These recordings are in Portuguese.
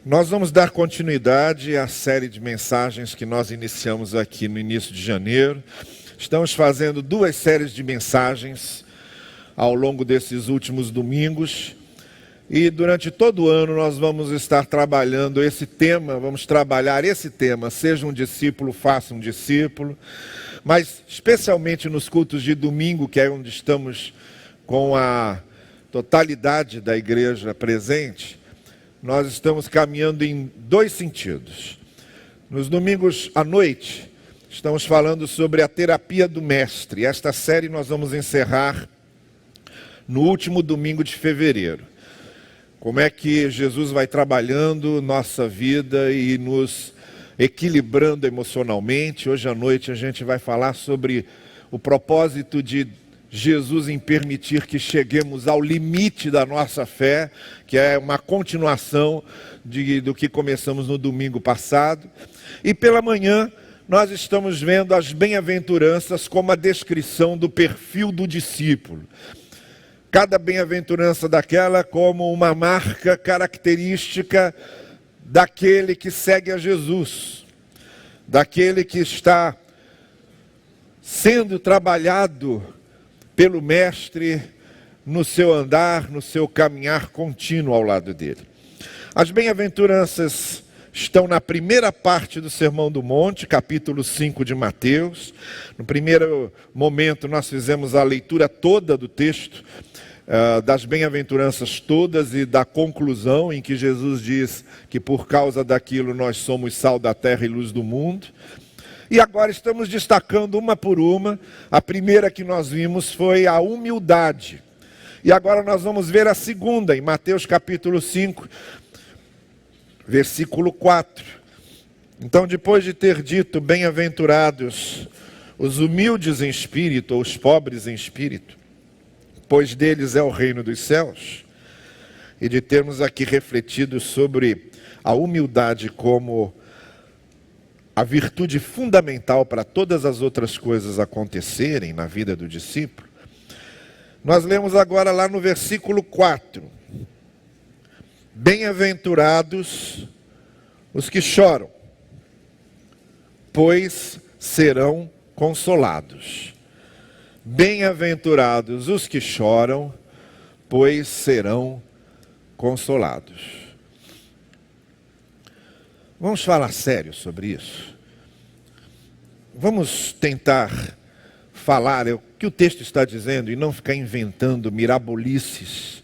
Nós vamos dar continuidade à série de mensagens que nós iniciamos aqui no início de janeiro. Estamos fazendo 2 séries de mensagens ao longo desses últimos domingos. E durante todo o ano nós vamos estar trabalhando esse tema, seja um discípulo, faça um discípulo. Mas especialmente nos cultos de domingo, que é onde estamos com a totalidade da igreja presente, nós estamos caminhando em 2 sentidos. Nos domingos à noite, estamos falando sobre a terapia do mestre. Esta série nós vamos encerrar no último domingo de fevereiro. Como é que Jesus vai trabalhando nossa vida e nos equilibrando emocionalmente. Hoje à noite a gente vai falar sobre o propósito de Jesus em permitir que cheguemos ao limite da nossa fé, que é uma continuação do que começamos no domingo passado. E pela manhã nós estamos vendo as bem-aventuranças como a descrição do perfil do discípulo. Cada bem-aventurança daquela como uma marca característica daquele que segue a Jesus, daquele que está sendo trabalhado pelo Mestre no seu andar, no seu caminhar contínuo ao lado dele. As bem-aventuranças estão na primeira parte do Sermão do Monte, capítulo 5 de Mateus. No primeiro momento nós fizemos a leitura toda do texto, das bem-aventuranças todas e da conclusão em que Jesus diz que por causa daquilo nós somos sal da terra e luz do mundo. E agora estamos destacando uma por uma. A primeira que nós vimos foi a humildade. E agora nós vamos ver a segunda, em Mateus capítulo 5, versículo 4. Então, depois de ter dito, bem-aventurados os humildes em espírito, ou os pobres em espírito, pois deles é o reino dos céus, e de termos aqui refletido sobre a humildade como a virtude fundamental para todas as outras coisas acontecerem na vida do discípulo, nós lemos agora lá no versículo 4, bem-aventurados os que choram, pois serão consolados. Bem-aventurados os que choram, pois serão consolados. Vamos falar sério sobre isso. Vamos tentar falar o que o texto está dizendo e não ficar inventando mirabolices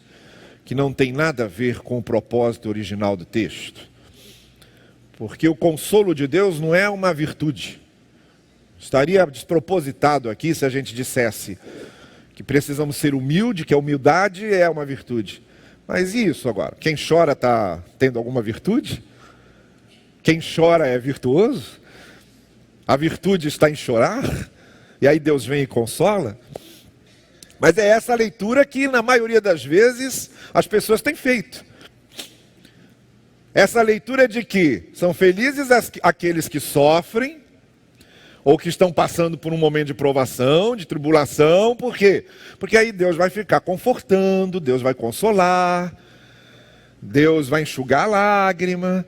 que não tem nada a ver com o propósito original do texto. Porque o consolo de Deus não é uma virtude. Estaria despropositado aqui se a gente dissesse que precisamos ser humildes, que a humildade é uma virtude. Mas e isso agora? Quem chora está tendo alguma virtude? Quem chora é virtuoso? A virtude está em chorar? E aí Deus vem e consola? Mas é essa leitura que na maioria das vezes as pessoas têm feito. Essa leitura de que são felizes aqueles que sofrem, ou que estão passando por um momento de provação, de tribulação. Por quê? Porque aí Deus vai ficar confortando, Deus vai consolar, Deus vai enxugar a lágrima.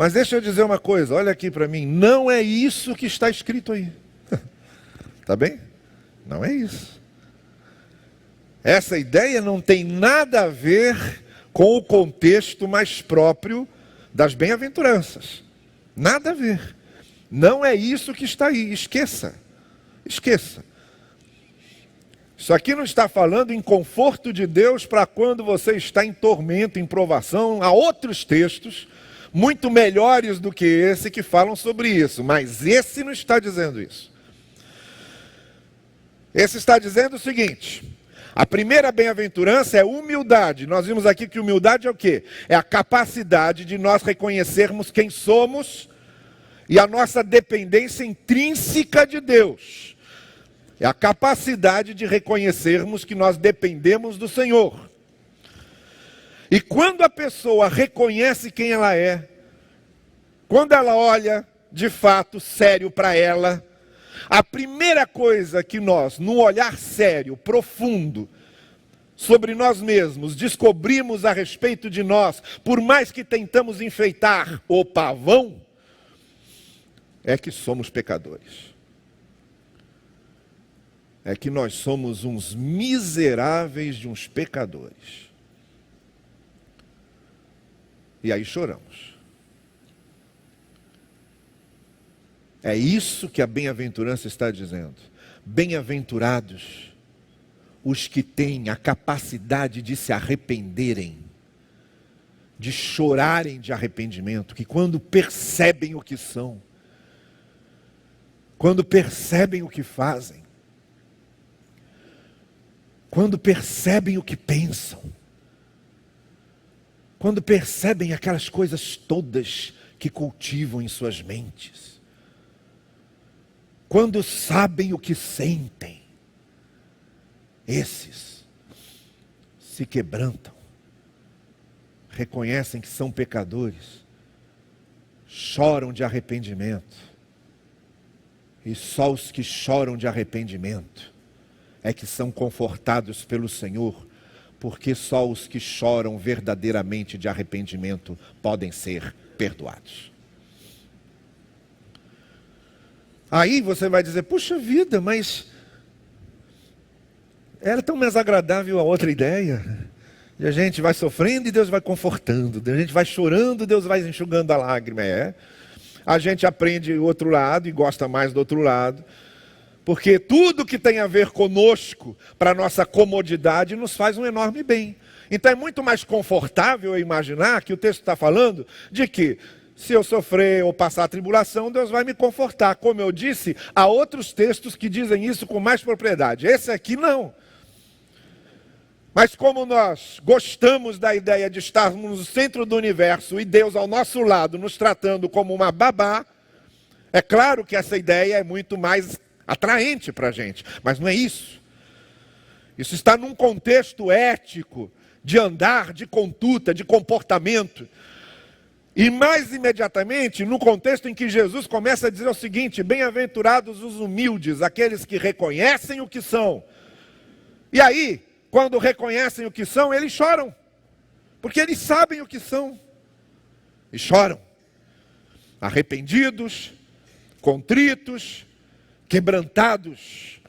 Mas deixa eu dizer uma coisa, olha aqui para mim, não é isso que está escrito aí. Tá bem? Não é isso. Essa ideia não tem nada a ver com o contexto mais próprio das bem-aventuranças. Nada a ver. Não é isso que está aí, esqueça. Esqueça. Isso aqui não está falando em conforto de Deus para quando você está em tormento, em provação. Há outros textos muito melhores do que esse que falam sobre isso, mas esse não está dizendo isso. Esse está dizendo o seguinte: a primeira bem-aventurança é humildade. Nós vimos aqui que humildade é o quê? É a capacidade de nós reconhecermos quem somos e a nossa dependência intrínseca de Deus. É a capacidade de reconhecermos que nós dependemos do Senhor. E quando a pessoa reconhece quem ela é, quando ela olha de fato sério para ela, a primeira coisa que nós, num olhar sério, profundo, sobre nós mesmos, descobrimos a respeito de nós, por mais que tentamos enfeitar o pavão, é que somos pecadores. É que nós somos uns miseráveis de uns pecadores. E aí choramos. É isso que a bem-aventurança está dizendo. Bem-aventurados os que têm a capacidade de se arrependerem, de chorarem de arrependimento, que quando percebem o que são, quando percebem o que fazem, quando percebem o que pensam, quando percebem aquelas coisas todas que cultivam em suas mentes, quando sabem o que sentem, esses se quebrantam, reconhecem que são pecadores, choram de arrependimento. E só os que choram de arrependimento é que são confortados pelo Senhor, porque só os que choram verdadeiramente de arrependimento podem ser perdoados. Aí você vai dizer, puxa vida, mas era tão mais agradável a outra ideia. E a gente vai sofrendo e Deus vai confortando. A gente vai chorando e Deus vai enxugando a lágrima. A gente aprende o outro lado e gosta mais do outro lado. Porque tudo que tem a ver conosco, para nossa comodidade, nos faz um enorme bem. Então é muito mais confortável eu imaginar que o texto está falando de que se eu sofrer ou passar a tribulação, Deus vai me confortar. Como eu disse, há outros textos que dizem isso com mais propriedade. Esse aqui não. Mas como nós gostamos da ideia de estarmos no centro do universo e Deus ao nosso lado nos tratando como uma babá, é claro que essa ideia é muito mais atraente para a gente. Mas não é isso. Isso está num contexto ético, de andar, de conduta, de comportamento. E mais imediatamente, no contexto em que Jesus começa a dizer o seguinte: bem-aventurados os humildes, aqueles que reconhecem o que são. E aí, quando reconhecem o que são, eles choram. Porque eles sabem o que são. E choram. Arrependidos, contritos, quebrantados.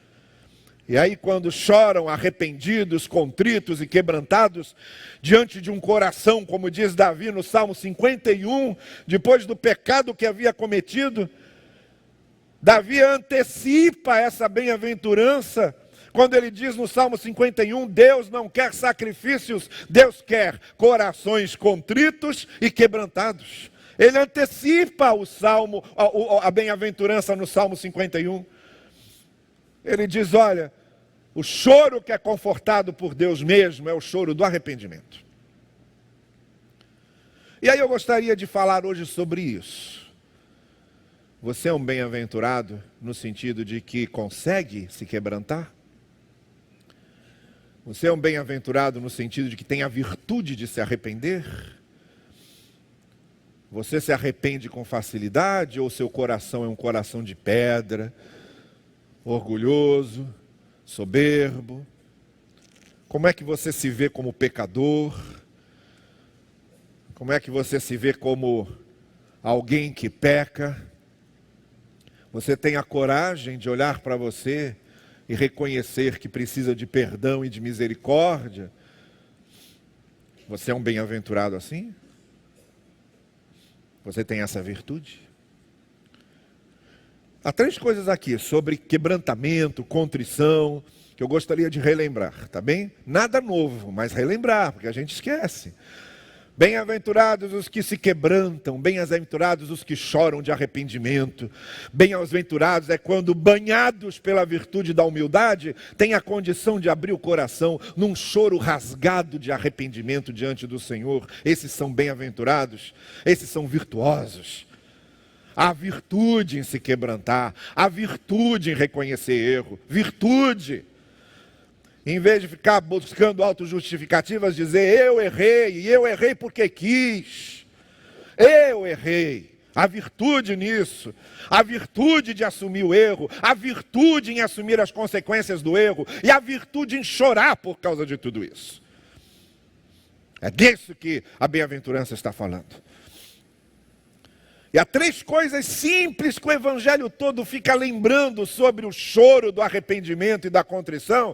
E aí quando choram arrependidos, contritos e quebrantados, diante de um coração, como diz Davi no Salmo 51, depois do pecado que havia cometido, Davi antecipa essa bem-aventurança, quando ele diz no Salmo 51, Deus não quer sacrifícios, Deus quer corações contritos e quebrantados. Ele antecipa o Salmo, a bem-aventurança no Salmo 51. Ele diz, olha, o choro que é confortado por Deus mesmo é o choro do arrependimento. E aí eu gostaria de falar hoje sobre isso. Você é um bem-aventurado no sentido de que consegue se quebrantar? Você é um bem-aventurado no sentido de que tem a virtude de se arrepender? Você se arrepende com facilidade ou seu coração é um coração de pedra, orgulhoso, soberbo? Como é que você se vê como pecador? Como é que você se vê como alguém que peca? Você tem a coragem de olhar para você e reconhecer que precisa de perdão e de misericórdia? Você é um bem-aventurado assim? Você tem essa virtude? Há 3 coisas aqui sobre quebrantamento, contrição, que eu gostaria de relembrar, tá bem? Nada novo, mas relembrar, porque a gente esquece. Bem-aventurados os que se quebrantam, bem-aventurados os que choram de arrependimento. Bem-aventurados é quando, banhados pela virtude da humildade, têm a condição de abrir o coração num choro rasgado de arrependimento diante do Senhor. Esses são bem-aventurados, esses são virtuosos. Há virtude em se quebrantar, há virtude em reconhecer erro, virtude. Em vez de ficar buscando autojustificativas, dizer eu errei porque quis, eu errei. Há virtude nisso, há virtude de assumir o erro, há virtude em assumir as consequências do erro, e há virtude em chorar por causa de tudo isso. É disso que a bem-aventurança está falando. E há 3 coisas simples que o evangelho todo fica lembrando sobre o choro do arrependimento e da contrição,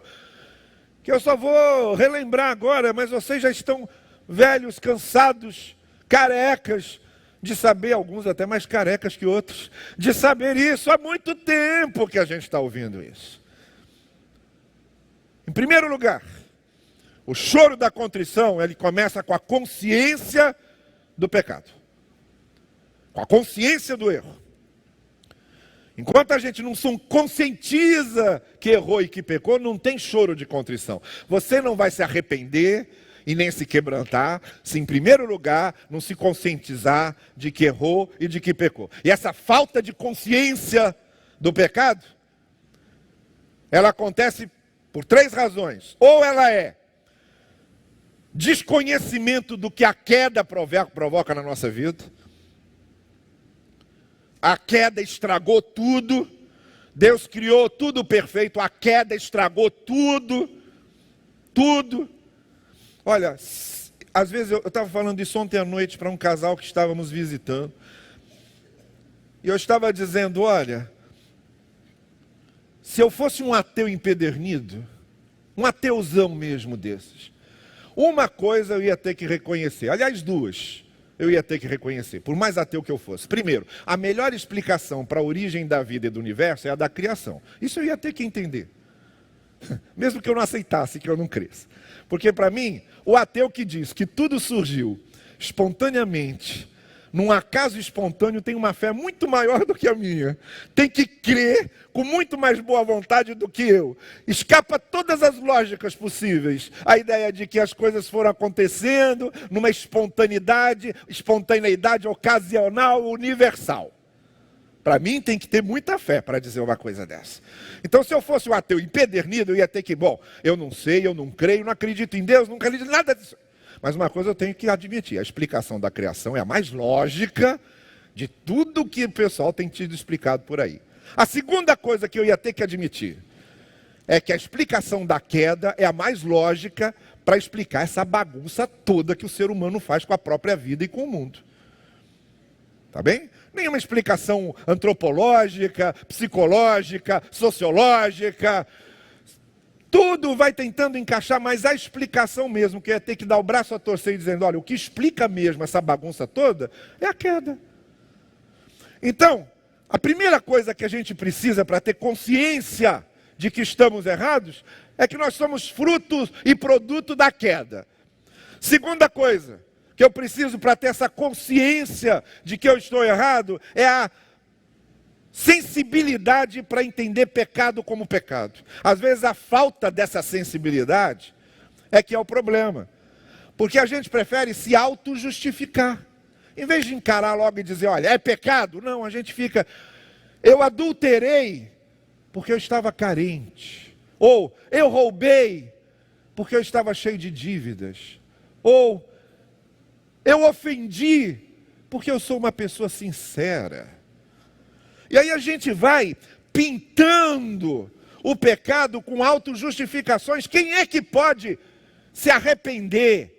que eu só vou relembrar agora, mas vocês já estão velhos, cansados, carecas, de saber, alguns até mais carecas que outros, de saber isso. Há muito tempo que a gente está ouvindo isso. Em primeiro lugar, o choro da contrição, ele começa com a consciência do pecado. Com a consciência do erro. Enquanto a gente não se conscientiza que errou e que pecou, não tem choro de contrição. Você não vai se arrepender e nem se quebrantar, se em primeiro lugar não se conscientizar de que errou e de que pecou. E essa falta de consciência do pecado, ela acontece por 3 razões. Ou ela é desconhecimento do que a queda provoca na nossa vida. A queda estragou tudo. Deus criou tudo perfeito, a queda estragou tudo. Tudo. Olha, às vezes eu estava falando isso ontem à noite para um casal que estávamos visitando. E eu estava dizendo, olha, se eu fosse um ateu empedernido, um ateuzão mesmo desses, uma coisa eu ia ter que reconhecer, aliás 2, eu ia ter que reconhecer, por mais ateu que eu fosse. Primeiro, a melhor explicação para a origem da vida e do universo é a da criação. Isso eu ia ter que entender. Mesmo que eu não aceitasse, que eu não cresça. Porque para mim, o ateu que diz que tudo surgiu espontaneamente, num acaso espontâneo, tem uma fé muito maior do que a minha. Tem que crer com muito mais boa vontade do que eu. Escapa todas as lógicas possíveis. A ideia de que as coisas foram acontecendo numa espontaneidade ocasional, universal. Para mim tem que ter muita fé para dizer uma coisa dessa. Então se eu fosse um ateu empedernido, eu ia ter que, eu não sei, eu não creio, não acredito em Deus, não acredito em nada disso. Mas uma coisa eu tenho que admitir, a explicação da criação é a mais lógica de tudo que o pessoal tem tido explicado por aí. A segunda coisa que eu ia ter que admitir é que a explicação da queda é a mais lógica para explicar essa bagunça toda que o ser humano faz com a própria vida e com o mundo. Tá bem? Nenhuma explicação antropológica, psicológica, sociológica. Tudo vai tentando encaixar, mas a explicação mesmo, que é ter que dar o braço a torcer e dizendo, olha, o que explica mesmo essa bagunça toda é a queda. Então, a primeira coisa que a gente precisa para ter consciência de que estamos errados é que nós somos frutos e produto da queda. Segunda coisa que eu preciso para ter essa consciência de que eu estou errado é a sensibilidade para entender pecado como pecado. Às vezes a falta dessa sensibilidade é que é o problema. Porque a gente prefere se auto-justificar. Em vez de encarar logo e dizer, olha, é pecado? Não, a gente fica, eu adulterei porque eu estava carente. Ou eu roubei porque eu estava cheio de dívidas. Ou eu ofendi porque eu sou uma pessoa sincera. E aí a gente vai pintando o pecado com autojustificações. Quem é que pode se arrepender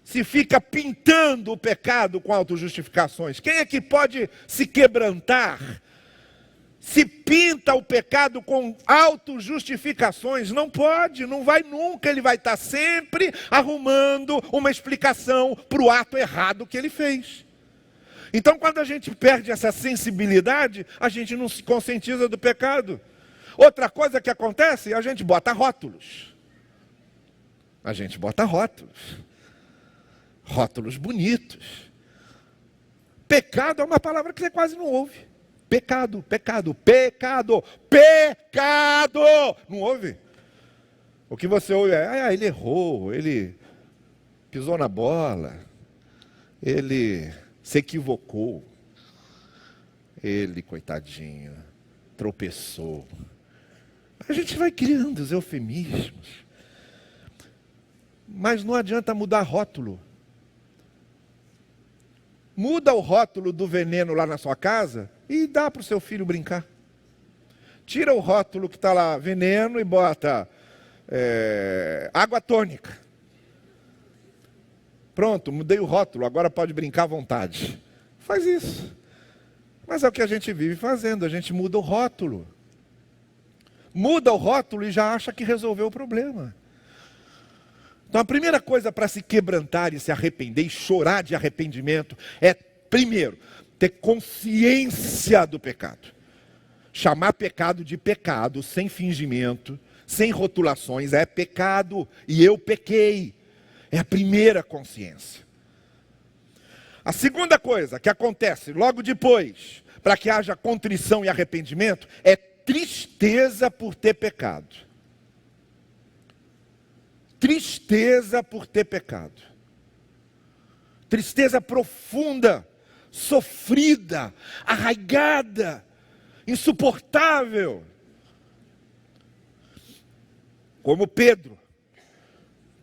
se fica pintando o pecado com autojustificações? Quem é que pode se quebrantar se pinta o pecado com autojustificações? Não pode, não vai nunca. Ele vai estar sempre arrumando uma explicação para o ato errado que ele fez. Então, quando a gente perde essa sensibilidade, a gente não se conscientiza do pecado. Outra coisa que acontece, a gente bota rótulos. A gente bota rótulos. Rótulos bonitos. Pecado é uma palavra que você quase não ouve. Pecado, pecado, pecado, pecado. Não ouve? O que você ouve é, ele errou, ele pisou na bola, ele se equivocou, ele, coitadinho, tropeçou. A gente vai criando os eufemismos. Mas não adianta mudar rótulo. Muda o rótulo do veneno lá na sua casa e dá para o seu filho brincar. Tira o rótulo que está lá, veneno, e bota água tônica. Pronto, mudei o rótulo, agora pode brincar à vontade. Faz isso. Mas é o que a gente vive fazendo, a gente muda o rótulo. Muda o rótulo e já acha que resolveu o problema. Então a primeira coisa para se quebrantar e se arrepender e chorar de arrependimento é, primeiro, ter consciência do pecado. Chamar pecado de pecado, sem fingimento, sem rotulações, é pecado e eu pequei. É a primeira consciência. A segunda coisa que acontece logo depois, para que haja contrição e arrependimento, é tristeza por ter pecado. Tristeza por ter pecado. Tristeza profunda, sofrida, arraigada, insuportável. Como Pedro,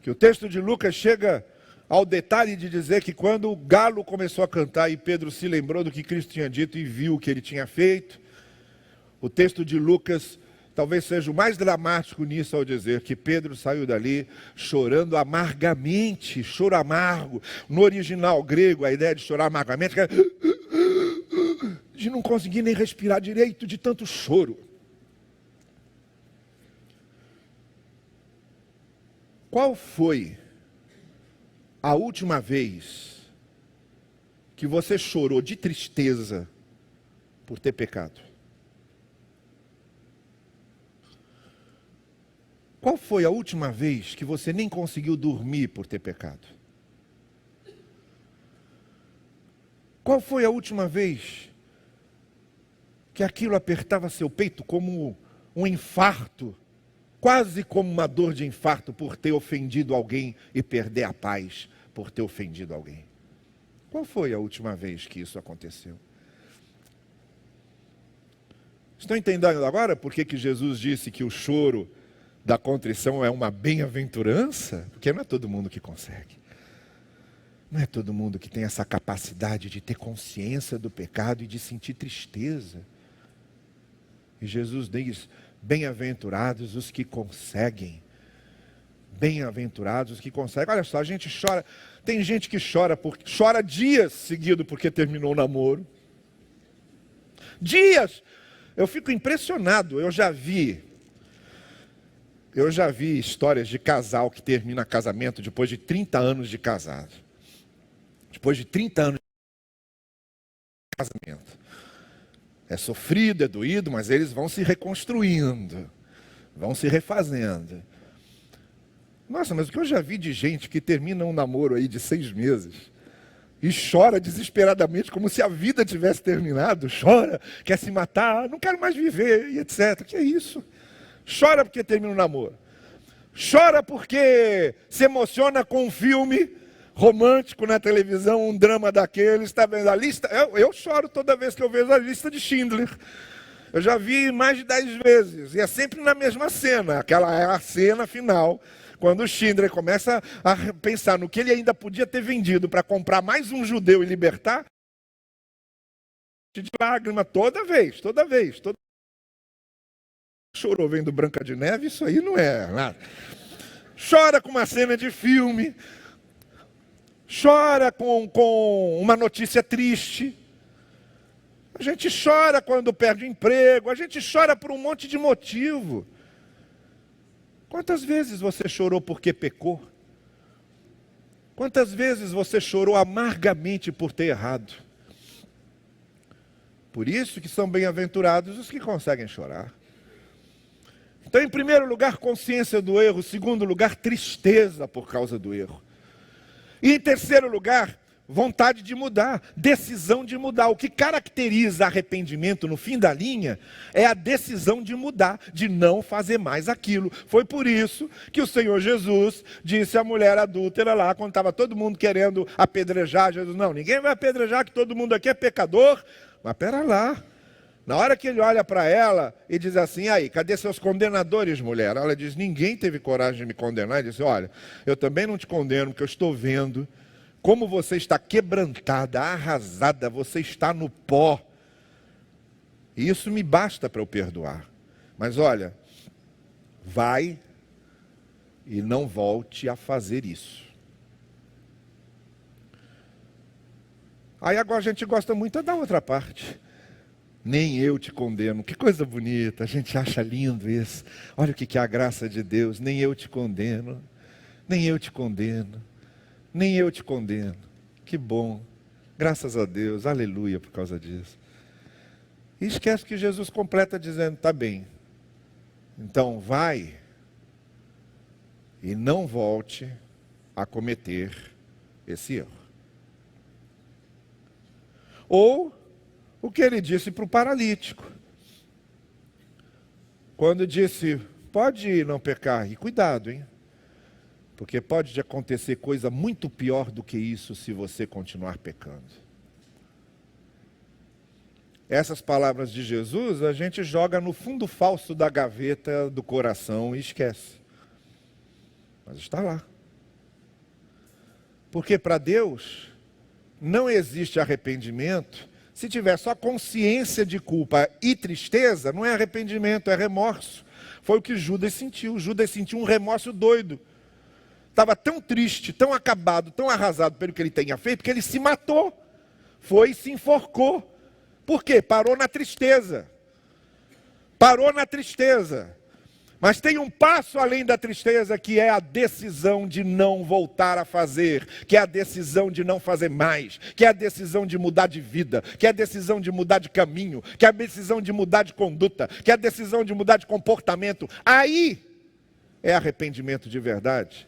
que o texto de Lucas chega ao detalhe de dizer que quando o galo começou a cantar e Pedro se lembrou do que Cristo tinha dito e viu o que ele tinha feito, o texto de Lucas talvez seja o mais dramático nisso ao dizer que Pedro saiu dali chorando amargamente, choro amargo. No original grego, a ideia de chorar amargamente é de não conseguir nem respirar direito de tanto choro. Qual foi a última vez que você chorou de tristeza por ter pecado? Qual foi a última vez que você nem conseguiu dormir por ter pecado? Qual foi a última vez que aquilo apertava seu peito como um infarto, quase como uma dor de infarto por ter ofendido alguém e perder a paz por ter ofendido alguém? Qual foi a última vez que isso aconteceu? Estão entendendo agora por que Jesus disse que o choro da contrição é uma bem-aventurança? Porque não é todo mundo que consegue. Não é todo mundo que tem essa capacidade de ter consciência do pecado e de sentir tristeza. E Jesus diz, bem-aventurados os que conseguem. Bem-aventurados os que conseguem. Olha só, a gente chora. Tem gente que chora dias seguidos porque terminou o namoro. Dias! Eu fico impressionado, eu já vi histórias de casal que termina casamento depois de 30 anos de casado. Depois de 30 anos de casamento. É sofrido, é doído, mas eles vão se reconstruindo. Vão se refazendo. Nossa, mas o que eu já vi de gente que termina um namoro aí de 6 meses e chora desesperadamente como se a vida tivesse terminado. Chora, quer se matar, não quero mais viver, e etc. Que é isso? Chora porque termina o namoro. Chora porque se emociona com um filme romântico na televisão, um drama daqueles. Está vendo a lista? Eu choro toda vez que eu vejo a lista de Schindler. Eu já vi mais de 10 vezes. E é sempre na mesma cena. Aquela é a cena final. Quando o Schindler começa a pensar no que ele ainda podia ter vendido para comprar mais um judeu e libertar. De lágrima toda vez. Chorou vendo Branca de Neve, isso aí não é nada. Chora com uma cena de filme. Chora com uma notícia triste. A gente chora quando perde o emprego. A gente chora por um monte de motivo. Quantas vezes você chorou porque pecou? Quantas vezes você chorou amargamente por ter errado? Por isso que são bem-aventurados os que conseguem chorar. Então, em primeiro lugar, consciência do erro. Em segundo lugar, tristeza por causa do erro. E em terceiro lugar, vontade de mudar, decisão de mudar. O que caracteriza arrependimento no fim da linha é a decisão de mudar, de não fazer mais aquilo. Foi por isso que o Senhor Jesus disse à mulher adúltera lá, quando estava todo mundo querendo apedrejar Jesus. Não, ninguém vai apedrejar, que todo mundo aqui é pecador. Mas pera lá. Na hora que ele olha para ela e diz assim, aí, cadê seus condenadores, mulher? Ela diz, ninguém teve coragem de me condenar. Ele diz, olha, eu também não te condeno, porque eu estou vendo como você está quebrantada, arrasada, você está no pó. E isso me basta para eu perdoar. Mas olha, vai e não volte a fazer isso. Aí agora a gente gosta muito da outra parte. Nem eu te condeno. Que coisa bonita, a gente acha lindo isso. Olha o que é a graça de Deus. Nem eu te condeno. Nem eu te condeno. Nem eu te condeno. Que bom. Graças a Deus. Aleluia por causa disso. E esquece que Jesus completa dizendo, tá bem. Então vai e não volte a cometer esse erro. Ou o que ele disse para o paralítico. Quando disse, pode não pecar, e cuidado, hein? Porque pode acontecer coisa muito pior do que isso se você continuar pecando. Essas palavras de Jesus a gente joga no fundo falso da gaveta do coração e esquece. Mas está lá. Porque para Deus não existe arrependimento se tiver só consciência de culpa e tristeza. Não é arrependimento, é remorso. Foi o que Judas sentiu. Judas sentiu um remorso doido. Estava tão triste, tão acabado, tão arrasado pelo que ele tinha feito, que ele se matou. Foi e se enforcou. Por quê? Parou na tristeza. Parou na tristeza. Mas tem um passo além da tristeza, que é a decisão de não voltar a fazer, que é a decisão de não fazer mais, que é a decisão de mudar de vida, que é a decisão de mudar de caminho, que é a decisão de mudar de conduta, que é a decisão de mudar de comportamento. Aí é arrependimento de verdade.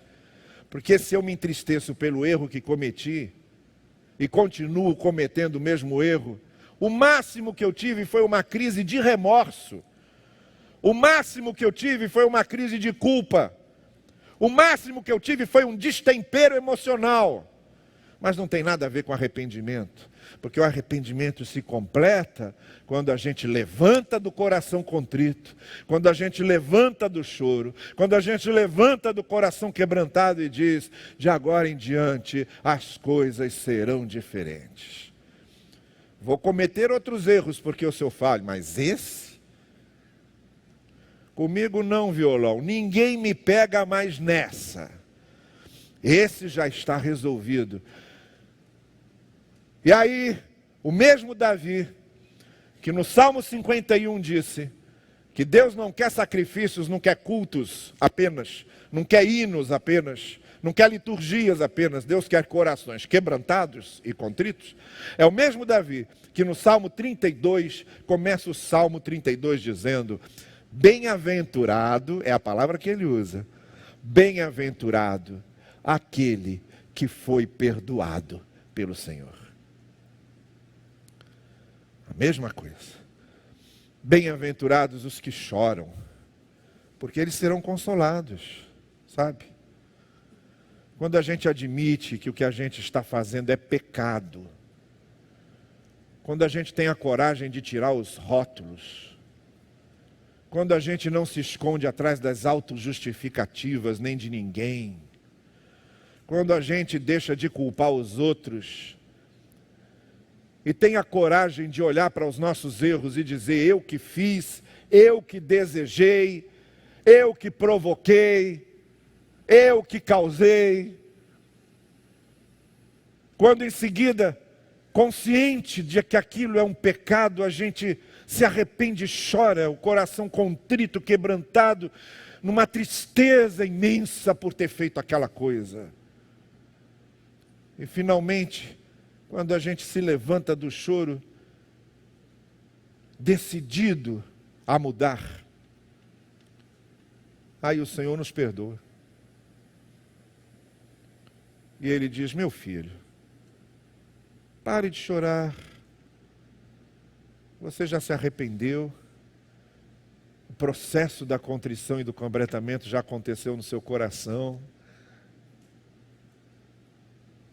Porque se eu me entristeço pelo erro que cometi e continuo cometendo o mesmo erro, o máximo que eu tive foi uma crise de remorso. O máximo que eu tive foi uma crise de culpa. O máximo que eu tive foi um destempero emocional. Mas não tem nada a ver com arrependimento. Porque o arrependimento se completa quando a gente levanta do coração contrito, quando a gente levanta do choro, quando a gente levanta do coração quebrantado e diz, de agora em diante as coisas serão diferentes. Vou cometer outros erros porque eu sou falho, mas esse... Comigo não, violão. Ninguém me pega mais nessa. Esse já está resolvido. E aí, o mesmo Davi, que no Salmo 51 disse que Deus não quer sacrifícios, não quer cultos apenas, não quer hinos apenas, não quer liturgias apenas, Deus quer corações quebrantados e contritos. É o mesmo Davi que no Salmo 32, começa o Salmo 32 dizendo... Bem-aventurado, é a palavra que ele usa, bem-aventurado aquele que foi perdoado pelo Senhor. A mesma coisa. Bem-aventurados os que choram, porque eles serão consolados, sabe? Quando a gente admite que o que a gente está fazendo é pecado, quando a gente tem a coragem de tirar os rótulos, quando a gente não se esconde atrás das autojustificativas nem de ninguém, quando a gente deixa de culpar os outros e tem a coragem de olhar para os nossos erros e dizer, eu que fiz, eu que desejei, eu que provoquei, eu que causei. Quando em seguida, consciente de que aquilo é um pecado, a gente se arrepende e chora, o coração contrito, quebrantado, numa tristeza imensa por ter feito aquela coisa. E finalmente, quando a gente se levanta do choro, decidido a mudar, aí o Senhor nos perdoa. E Ele diz, meu filho, pare de chorar. Você já se arrependeu? O processo da contrição e do quebrantamento já aconteceu no seu coração.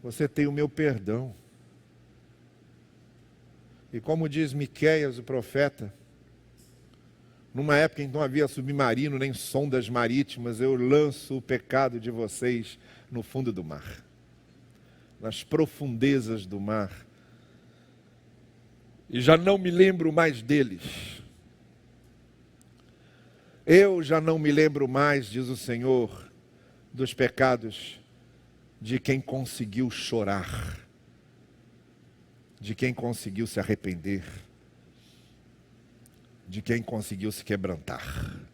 Você tem o meu perdão. E como diz Miqueias, o profeta, numa época em que não havia submarino nem sondas marítimas, eu lanço o pecado de vocês no fundo do mar. nas profundezas do mar, e já não me lembro mais deles. Eu já não me lembro mais, diz o Senhor, dos pecados de quem conseguiu chorar, de quem conseguiu se arrepender, de quem conseguiu se quebrantar.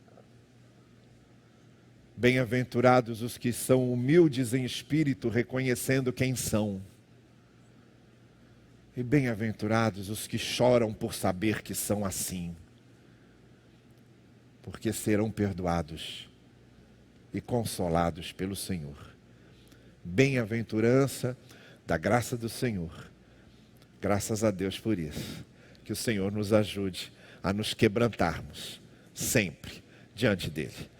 Bem-aventurados os que são humildes em espírito, reconhecendo quem são. E bem-aventurados os que choram por saber que são assim, porque serão perdoados e consolados pelo Senhor. Bem-aventurança da graça do Senhor. Graças a Deus por isso. Que o Senhor nos ajude a nos quebrantarmos sempre diante dele.